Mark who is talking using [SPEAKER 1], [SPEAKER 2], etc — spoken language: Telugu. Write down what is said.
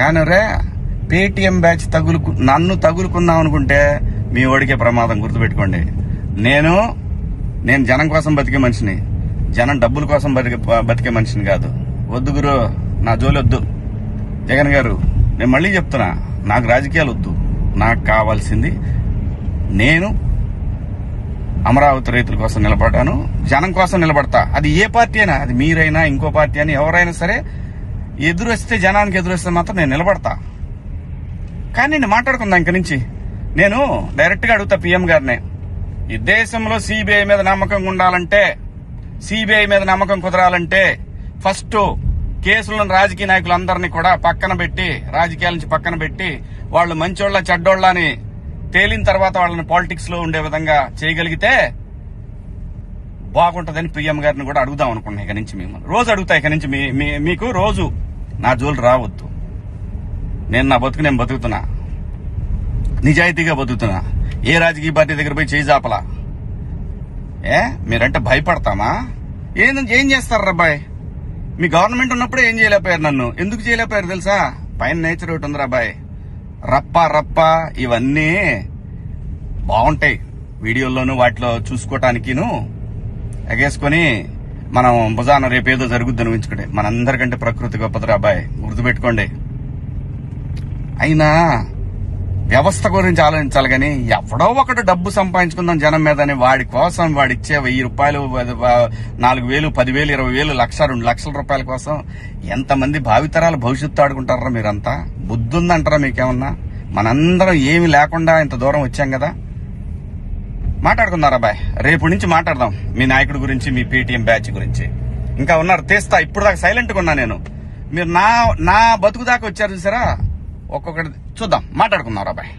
[SPEAKER 1] కానీ రే పేటిఎం బ్యాచ్ నన్ను తగులుకుందాం అనుకుంటే మీ ఓడికే ప్రమాదం, గుర్తుపెట్టుకోండి. నేను జనం కోసం బతికే మనిషిని, జనం డబ్బుల కోసం బతికే మనిషిని కాదు. వద్దు గురు, నా జోలి వద్దు. జగన్ గారు, నేను మళ్ళీ చెప్తున్నా, నాకు రాజకీయాలు వద్దు. నాకు కావాల్సింది నేను అమరావతి రైతుల కోసం నిలబడ్డాను, జనం కోసం నిలబడతా. అది ఏ పార్టీ అయినా, అది మీరైనా ఇంకో పార్టీ అని ఎవరైనా సరే, ఎదురొస్తే జనానికి ఎదురొస్తే మాత్రం నేను నిలబడతా. కానీ నేను మాట్లాడుకుందా ఇంక నుంచి. నేను డైరెక్ట్ గా అడుగుతా పీఎం గారినే, ఈ దేశంలో సిబిఐ మీద నమ్మకం ఉండాలంటే, సిబిఐ మీద నమ్మకం కుదరాలంటే ఫస్ట్ కేసులను రాజకీయ నాయకులందరినీ కూడా పక్కన పెట్టి, రాజకీయాల నుంచి పక్కన పెట్టి, వాళ్ళు మంచోళ్ళ చెడ్డోళ్ళ అని తేలిన తర్వాత వాళ్ళని పాలిటిక్స్ లో ఉండే విధంగా చేయగలిగితే బాగుంటుందని పీఎం గారిని కూడా అడుగుదాం అనుకున్నా. ఇక నుంచి మిమ్మల్ని రోజు అడుగుతా. ఇక నుంచి మీకు రోజు నా జోలు రావద్దు. నేను నా బతుకు నేను బతుకుతున్నా, నిజాయితీగా బతుకుతున్నా. ఏ రాజకీయ పార్టీ దగ్గర పోయి చేయి జాపలా. మీరంటే భయపడతామా? ఏం చేస్తారు రాబాయ్? మీ గవర్నమెంట్ ఉన్నప్పుడే ఏం చేయలేకపోయారు. నన్ను ఎందుకు చేయలేకపోయారు తెలుసా? పైన నేచర్ ఒకటి ఉంది రాబాయ్. రప్ప ఇవన్నీ బాగుంటాయి వీడియోల్లోనూ వాటిలో చూసుకోవటానికిను ఎగేసుకొని మనం భుజాన రేపేదో జరుగుద్దని ఊహించుకుంటే. మనందరికంటే ప్రకృతి గొప్పది రాబాయ్, గుర్తుపెట్టుకోండి. అయినా వ్యవస్థ గురించి ఆలోచించాలి కానీ ఎవడో ఒకటి డబ్బు సంపాదించుకుందాం జనం మీదని వాడి కోసం వాడిచ్చే 1000 రూపాయలు, 4000, 10,000, 20,000, 1,00,000, 2 లక్షల రూపాయల కోసం ఎంతమంది భావితరాల భవిష్యత్తు ఆడుకుంటారా? మీరంతా బుద్ధి ఉందంటారా మీకేమన్నా? మనందరం ఏమి లేకుండా ఇంత దూరం వచ్చాం కదా. మాట్లాడుకుందారా బాయ్, రేపు నుంచి మాట్లాడదాం మీ నాయకుడి గురించి, మీ పేటీఎం బ్యాచ్ గురించి. ఇంకా ఉన్నారు తీస్తా. ఇప్పుడు దాకా సైలెంట్ గా ఉన్నా నేను. మీరు నా బతుకు దాకా వచ్చారు చూసారా? ఒక్కొక్కటి చూద్దాం, మాట్లాడుకుందాం రా బాయ్.